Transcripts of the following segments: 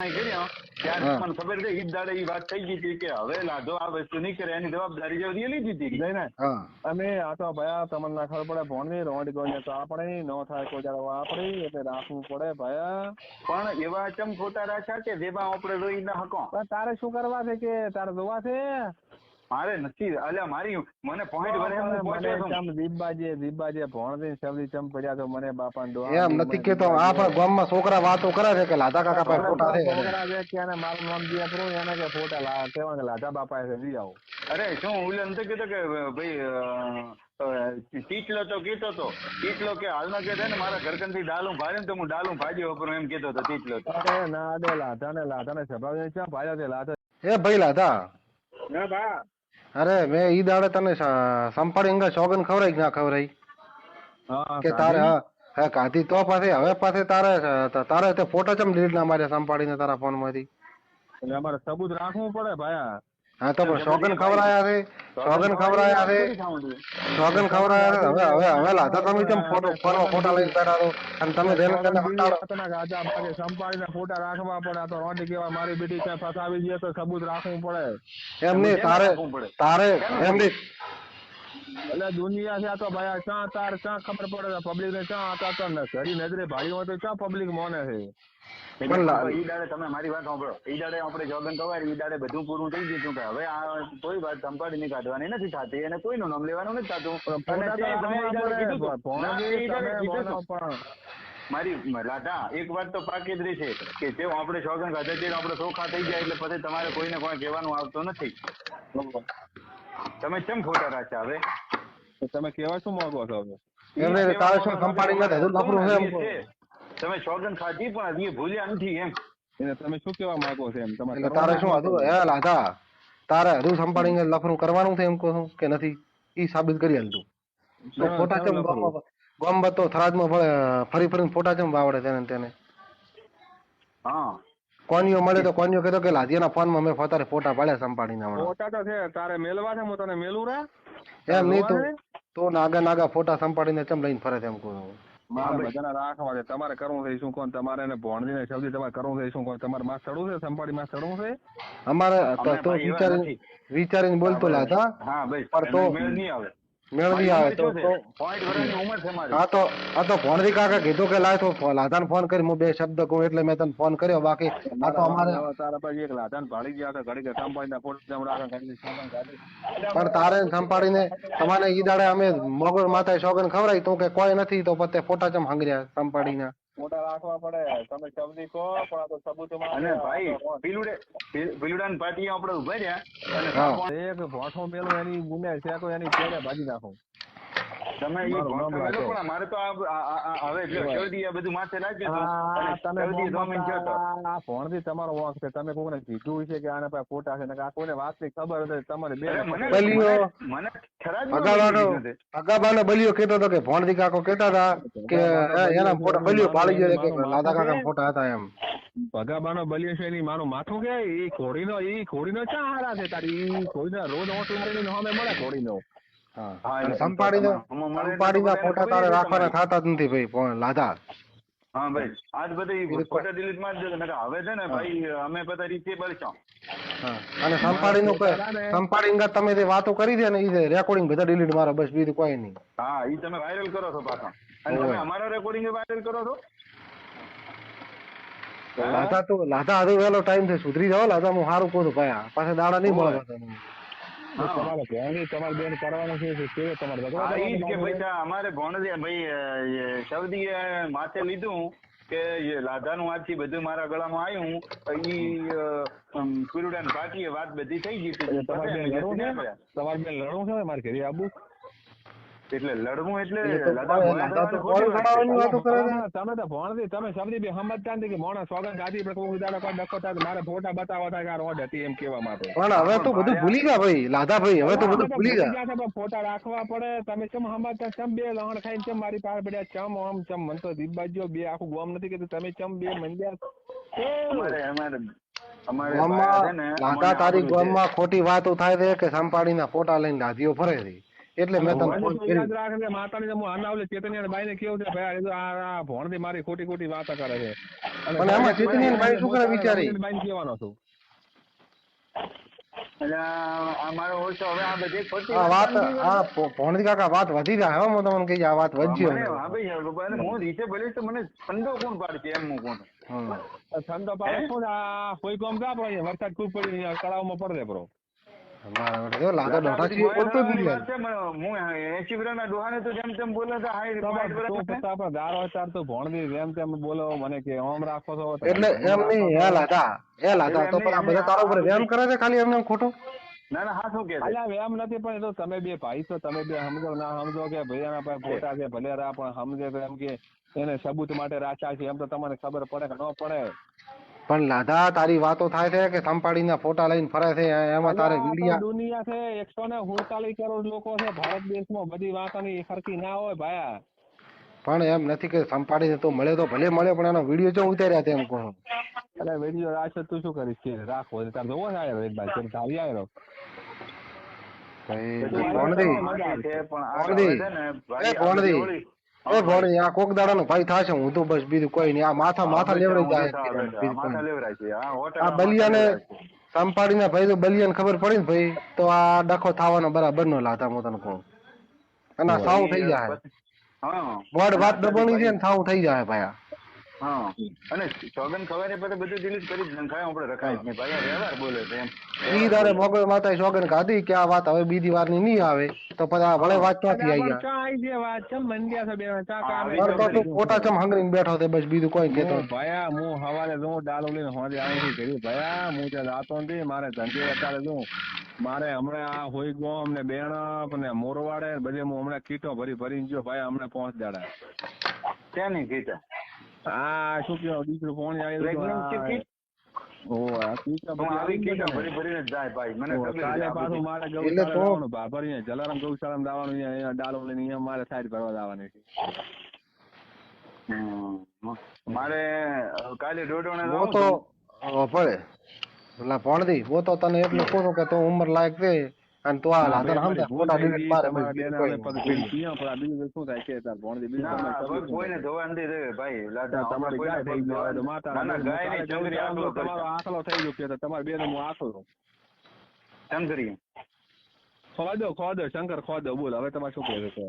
અમે કર્યા ત્યારે મને ખબર છે ઈ દાડે ઈ વાત થઈ ગઈ હતી કે હવે લાધો આ વસ્તુ નહીં કરે એની જવાબદારી જે લીધી હતી ને અમે આ તો ભયા તમને ના ખબર પડે ભણની રોડ ગયો તો આપણે ન થાય કોઈ દાડો આપણે એટલે રાખવું પડે ભયા પણ એવા ચમ ખોટા રાખ્યા કે જેમાં આપણે રોઈ ના હકો તારે શું કરવા છે કે તારે જોવા છે મારે નથી અલ્યા મારી મને પોઈન્ટ વરે દીપબાજી ભણતી શબ્દી ચમ પડ્યા તો મને બાપા એમ નથી કેતો આપણા ગામમાં છોકરા વાતો કરે છે કે લાધા કાકા પાસે ફોટા છે છોકરા છે કે એને મારું નામ દિયા કરું એને કે ફોટા કેવા કે લાધા બાપા છે લઈ આવો અરે શું ઓલે નથી કીધું કે ભાઈ ટીચલો તો કીધો તો ટીચલો કે હાલમાં કે છે ને મારા ઘરકનથી ડાલું ભાડ્યું તો હું ડાલું ભાજી વાપરું એમ કીધો તો ટીચલો ના દે લાધા ને સ્વભાવ ક્યાં ભાડ્યો છે લાધા એ ભાઈ લાધા ના બા અરે મેં ઈ દાડે તને સંપાડી અંગા સોગન ખવરાઈ ના ખવરાઈ કે તારે હા કાધી તો પાછી હવે પાછી તારે તે ફોટા ચમ ડિલીટ ના માર્યા સંપાડીને તારા ફોન માંથી એટલે અમારે સબૂત રાખવું પડે ભાયા હા તો પણ સોગન ખવરાયા છે સોગન ખવરાયા છે હવે લાધા તમે કેમ ફોટા લઈને બેઠા છો અને તમે સંપાડીને ફોટા રાખવા પડે તો રોટી કેવા મારી બેટી ક્યાં ફસાવી દે તો સબૂત રાખવું પડે એમ નહીં તારે એમ નહીં એટલે દુનિયા છે તો ભાઈ ક્યાં ખબર પડે પબ્લિક ને ક્યાં હતા તો ઘડી નજરે ભાડી હોય તો ક્યાં પબ્લિક મોને છે ઈ દાડે તમે મારી વાત સાંભળો ઈ દાડે આપણે જોગન કવાય ઈ દાડે બધું પૂરું થઈ ગયું કે હવે આ કોઈ વાત સંપાડી ની કાઢવાની નથી થતી અને કોઈનું નામ લેવાનું નથી થતું મારી લાધા એક વાત તો પાકી જ રહી છે કે જેવું આપણે સોગન ખાધા છે આપણે ચોખા થઈ જાય એટલે પછી તમારે કોઈને કોઈ કહેવાનું આવતું નથી તમે કેમ ખોટા રાખ્યા હવે તમે કેવા શું માંગો છો હવે તારે શું સંપાડી નથી તમે સોગન ખાધી પણ હજી ભૂલ્યા નથી એમ એને તમે શું કેવા માંગો છો એમ તમારે તારે શું હતું હે લાધા તારે હજુ સંપાડીને લફરું કરવાનું છે એમ કહું છું કે નથી ઈ સાબિત કરી આલતું ફોટા કેમ ગામમાં તો થરાદમાં ફરીને ફોટા કેમ વાવડે તેને હા કોનીઓ મળે તો કોનીઓ કહેતો કે લાધિયાના ફોનમાં મેં ફતારે ફોટા પાડ્યા સંપાડીના ફોટા તો છે તારે મેલવા છે હું તને મેલું રે એમ નહીં તો નાગા ફોટા સંપાડીને કેમ લઈને ફરે એમ કહું મારે બધાને રાખવા છે તમારે કરવું છે શું કોણ તમારે એને ભણવીને શબ્દ તમારે કરવું છે શું કોણ તમારે માં ચડવું છે સંપાડી માં ચડવું છે અમારે તો વિચારીને બોલતો લાધા હા ભાઈ પણ તો મેળ નહીં આવે મેળવી આવે તો પોઈન્ટ વર્ષની ઉંમર છે મારી આ તો ભણરી કાકા કીધું કે લાય તો લાધાને ફોન કરી હું બે શબ્દ કહું એટલે મેં તને ફોન કર્યો બાકી આ તો અમારે તારા પાસે એક લાધાને ભાળી ગયા તો ઘડી સંપાડીને ફોટા પણ તારે સંપાડીને તમારે ઈ દાડે અમે મગર માથે સોગન ખવડાવી તો કે કોઈ નથી તો પતે ફોટા ચમ હંગર્યા સંપાડીને ફોટા રાખવા પડે તમે શબ્દી કહો પણ આ તો સબૂતમાં અને ભાઈ પીલુડાન પાટીએ આપણે ઉભા રહ્યા અને એક ભોઠો મેલો એની ગુને છે તો એની પેલે ભાજી નાખો તમે ઈ ભોઠો મેલો પણ મારે તો હવે જો જલ્દી આ બધું માથે લાગ્યું તો તમે જલ્દી જોમીન છો તો આ ફોનથી તમારો વાંક છે તમે કોઈને કીધું છે કે આના પાસે ફોટા છે ને આ કોઈને વાતની ખબર હતી તમારે બે બલિયો મને અગાબાનો બલિયો કહેતો હતો કે ભોણથી કાકો કહેતા હતા કે એના ફોટા બલિયો પાડી ગયો કે લાધા કાકાના ફોટા હતા એમ ભગાબાનો બલિયો છે એની મારું માથું કે એ ઘોડીનો ચા હારા છે તારી ઘોડીનો રોજ ઓટ લારીને સામે મળે ઘોડીનો સંપાડીના ફોટા તારે રાખવાના થતા જ નથી ભાઈ લાધા હા ભાઈ આજ બધી ફોટા ડિલીટ મારી દે હવે છે ને ભાઈ અમે બધા રીચેબલ છો અને સંપાડીને તમે જે વાતો કરી દે ને એ રેકોર્ડિંગ બધા ડિલીટ મારો બસ બીજું કોઈ નહીં હા એ તમે વાયરલ કરો છો પાછા અને તમે અમારા રેકોર્ડિંગ વાયરલ કરો છો લાધા હજુ વહેલો ટાઈમ છે સુધરી જાવ લાધા હું સારું કહું છું ભાઈ પાછા દાડા નહીં મળે તમારે બેન કરવાનું છે તમારે અમારે ભોણજી ભાઈ સૌદી માથે લીધું કે લાધાનું આજથી બધું મારા ગળામાં આવ્યું ઈ પીરુડા ને પાટીએ વાત બધી થઈ ગઈ તમારે બેન લડવું છે મારે ઘરે આબુ એટલે લડવું એટલે તમે તો ભણતી તમે શબ્દી બી સમજતા નથી કે મોણા સોગન ગાદી પર કોઈ દાડો કોઈ ડખો થાય મારે ફોટા બતાવવા થાય કે આ રોડ હતી એમ કેવા માટે પણ હવે તો બધું ભૂલી ગયા ભાઈ લાધા ભાઈ હવે તો બધું ભૂલી ગયા ફોટા રાખવા પડે તમે કેમ સમજતા ચમ બે લહણ ખાઈને ચમ મારી પાસે પડ્યા ચમ આમ ચમ મન તો દીપબાજીઓ બે આખું ગોમ નથી કે તમે ચમ બે મંડ્યા લાધા તારી ગામમાં ખોટી વાતો થાય છે કે સંપાડીના ફોટા લઈને લાધીઓ ફરે છે એટલે મેં તને ફોન કર્યો. યાદ રાખ કે માતાની હું આના ઓલે ચેતનિયા બાઈ ને કેવું છે ભાઈ આ ભોણથી મારી ખોટી વાતો કરે છે અને એમાં ચેતનિયા બાઈ શું કરે વિચારી બાઈ કહેવાનો છું ભોણથી કાકા વાત વધી જાય. હવે હું તમને કહી આ વાત વધ્યો હું રીતે બોલીશ તો મને ઠંડો કોણ પાડશે એમ હું કોણ ઠંડો પાડે શું આ કોઈ કામ કા પડે વરસાદ ખૂબ પડી તળાવમાં પડે બરો લાદા ડોટાથી બોલતો જ નહીં. હું 80 વર્ષના ડોહાને તો જેમ તેમ બોલે છે હાઈ ગારો ચાર તો ભોણથી જેમ તેમ બોલો મને કે ઓમ રાખો છો એટલે એમ નહીં. એ લાદા તો પણ આ બધા તારા ઉપર વેમ કરે છે ખાલી એમને ખોટો. ના હા શું કે વ્યાયામ નથી પણ એ તો તમે બે ભાઈ છો તમે બે સમજો ના સમજો કે ભાઈ એના પાસે ફોટા છે ભલે રા પણ સમજે તો એમ કે એને સબૂત માટે રાખ્યા છે એમ તો તમને ખબર પડે કે ન પડે. પણ લાદા તારી વાતો થાય છે કે સંપાડીના ફોટા લઈને ફરે છે એમાં તારે વિડિયા દુનિયા છે 147 કરોડ લોકો છે ભારત દેશમાં બધી વાતોની સરખી ના હોય ભાયા. પણ એમ નથી કે સંપાડીને તો મળે તો ભલે મળે પણ એનો વિડિયો જો ઉતાર્યા તેમ કહો. એટલે વિડિયો રાખે તું શું કરીશ કે રાખો તાર જોવો ને આયો એક ભાઈ તેમ આવી આયો ભોણી આ કોક દાડા નો ભાઈ થશે હું તો બસ બીજું કોઈ નહીં. આ માથા લેવડાઈ જાય. આ બલિયાને સંપાડીને ભાઈ તો બલિયાને ખબર પડી ને ભાઈ તો આ ડખો થવાનો બરાબર નો લાતા હું તને કહું. અને આ સાવ થઈ જાય વડ વાત દબણી છે ને સાવ થઈ જાય ભાઈ. હા અને સોગન ખવાય પછી બધું ડિલીટ કરી જ નખાય આપણે રખાય જ નહીં ભાઈ વ્યવહાર બોલે છે એમ. ઈ તારે મોગલ માતાએ સોગન ખાધી કે આ વાત હવે બીજી વાર ની નહીં આવે તો પછી આ ભલે વાત ક્યાંથી આવી જાય. ચા આવી છે વાત ચમ મંડ્યા છે બે ચા કા તો તું ફોટા ચમ હંગરીને બેઠો તે બસ બીજું કોઈ કેતો ભાયા હું હવારે જો ડાલો લઈને હોજે આવી કરી ભાયા હું ત્યાં જાતો નથી મારે ધંધે અત્યારે જો મારે હમણાં આ હોઈ ગયો અમને બેણપ ને મોરવાડે બધે હું હમણાં કીટો ભરીને ગયો ભાઈ હમણાં 5 દાડા ક્યાં નહીં કીટા હા શું કહેવાય દીકરો ફોન આવી જલારામ ગૌશાળા દાવાનું ડાલો લઈને મારે સાઈડ ભરવા દાવાની છે. મારે કાલે ડોડોને તો પડે એટલે ભણદી હું તો તને એટલું કહું કે તું ઉંમર લાયક છે અને તું આ લાદન સમજે ફોટા ડિલીટ મારે શું થાય છે તાર ભણદી કોઈને ધોવા નથી રે ભાઈ લાદા તમારી ગાય થઈ ગયો તો માતા ગાય ની ચંગરી તમારો આખલો થઈ ગયો કે તમારે બે હું આખલો ચંગરી ખોદો શંકર ખોદો બોલ હવે તમારે શું કહે છે.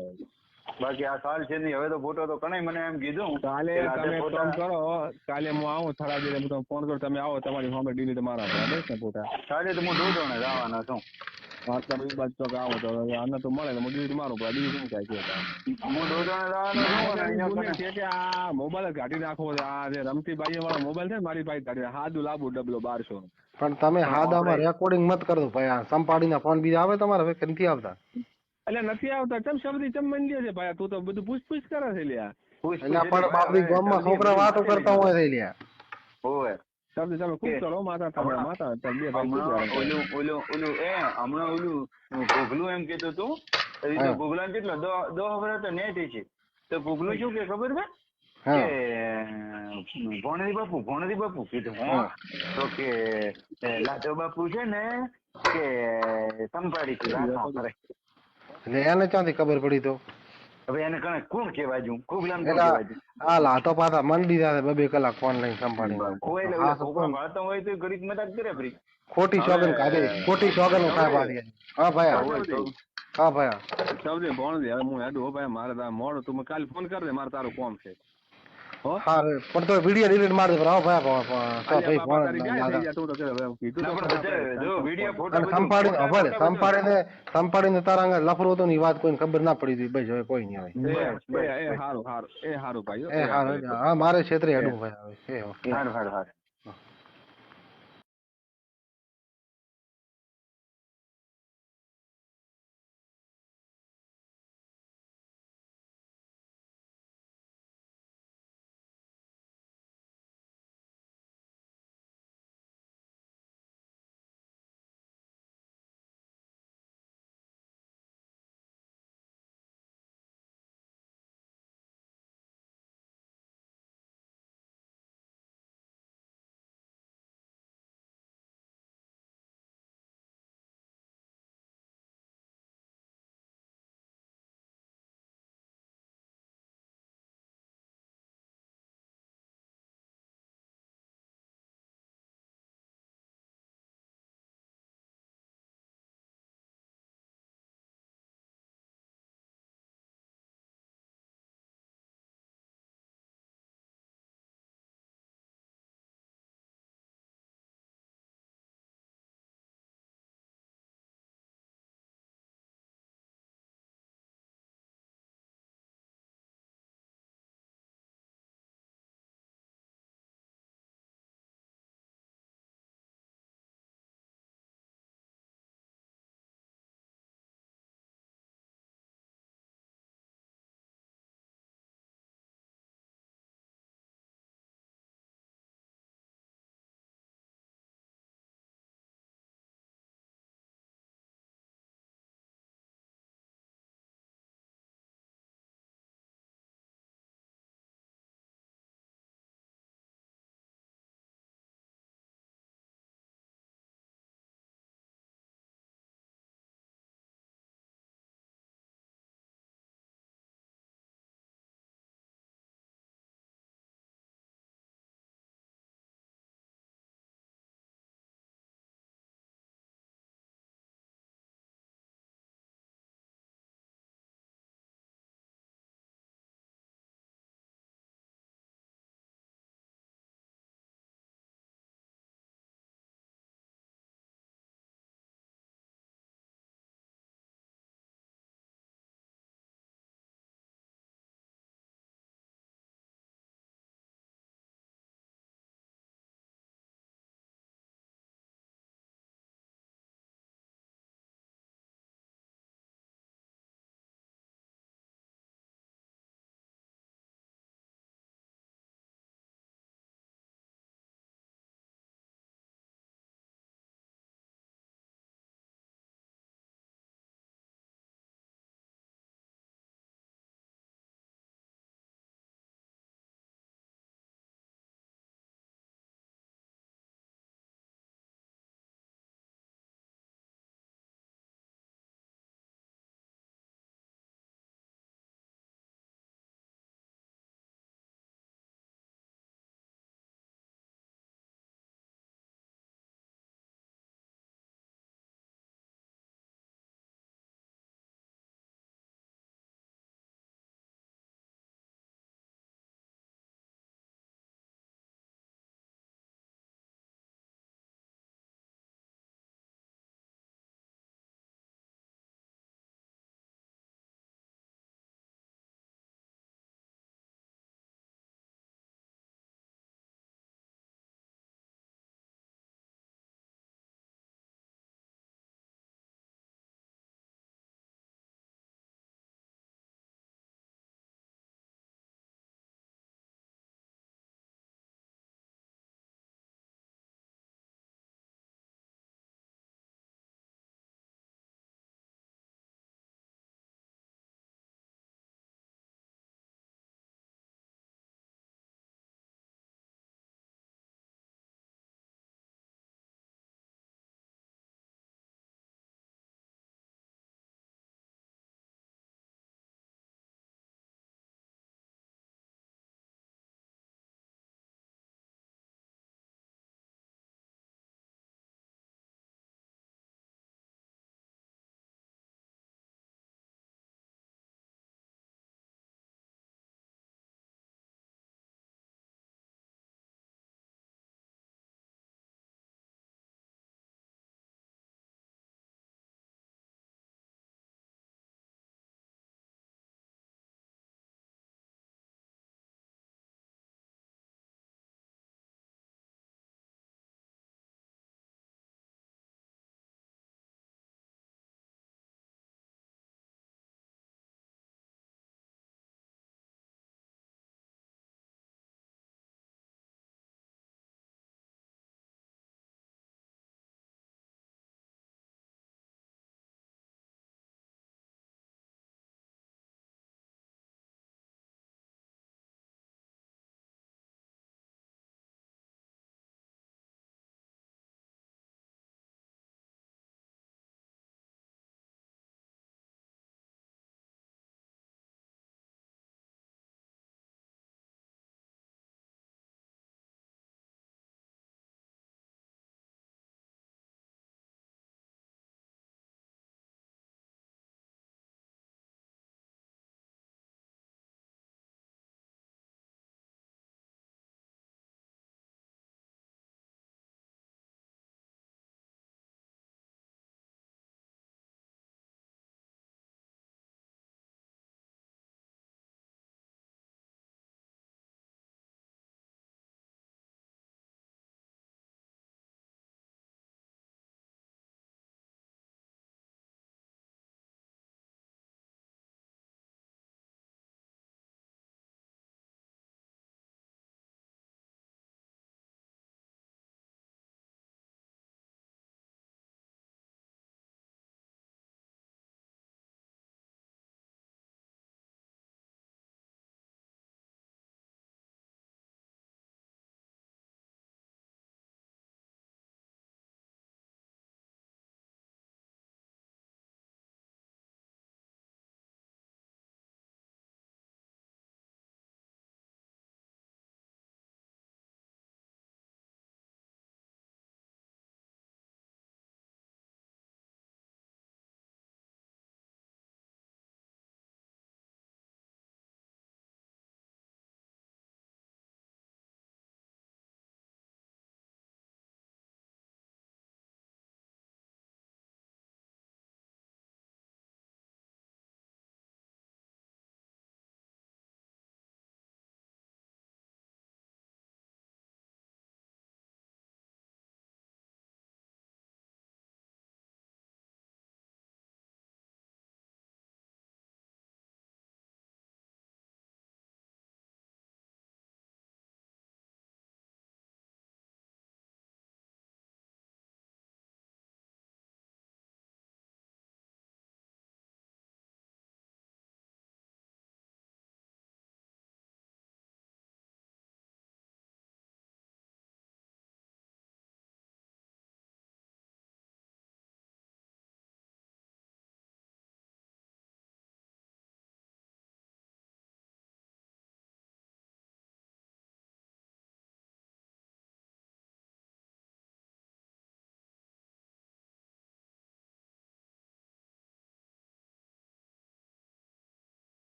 બાકી આ સાલ છે નહીં હવે તો ફોટો તો કણાય મને એમ કીધું કાલે તમે ફોન કરો કાલે હું આવું થોડા દિવસ તમે ફોન કરો તમે આવો તમારી સામે ડિલીટ મારા ને ફોટા કાલે તો હું ડોડોને જવાનો છું. આવો તો આને તો મળે હું ડિલીટ મારું ડિલીટ શું થાય છે હું ડોડોને છે કે આ મોબાઈલ કાઢી નાખવો આ જે રમતી બાઈ વાળો મોબાઈલ છે ને મારી પાસે કાઢી હાદું લાંબુ ડબલો 1200 પણ તમે હાદામાં રેકોર્ડિંગ મત કરજો ભાઈ. આ સંપાડીના ફોન બીજા આવે તમારે હવે કે નથી આવતા એટલે નથી આવતા ચમ શબ્દી ચમ મંડ્યો છે ભાઈ તું તો બધું પૂછ કરે છે લ્યા એટલે પણ બાપડી ગામમાં છોકરા વાતો કરતા હોય છે લ્યા હોય શબ્દ તમે ખૂબ કરો માતા તમારા માતા બે ભાઈ ઓલું એ હમણાં ઓલું ગોગલું એમ કેતો તું એ ગોગલા કેટલો 10 વર્ષ તો નેટ છે તો ગોગલું શું કે ખબર છે કે ભોણરી બાપુ કીધું તો કે લાધો બાપુ છે ને કે સંપાડી થી રાખો કરે એટલે એને ક્યાંથી ખબર પડી તો હવે એને કણે કોણ કહેવાય કોગલામ કહેવાય આ લાતો પાછા મંડી જાય 2 કલાક ફોન લઈને સંભાળી કોઈ એટલે છોકરો વાતો હોય તો ઘડીક મદદ કરે ફરી ખોટી સોગન કાઢે ખોટી સોગન ઉઠાય પાડી. હા ભાઈ હા ભાઈ સૌદે ભણ દે હવે હું હેડું હો ભાઈ મારે તાર મોડ તું કાલે ફોન કર દે મારે તારું કામ છે. હા પણ તો વિડિયો ડિલીટ માર દે ભાઈ ભાઈ સંપાડીને તારા લફરો તો ની વાત કોઈને ખબર ના પડી ભાઈ હવે કોઈ નહીં આવે. હા મારે ક્ષેત્રે હેડું ભાઈ હવે.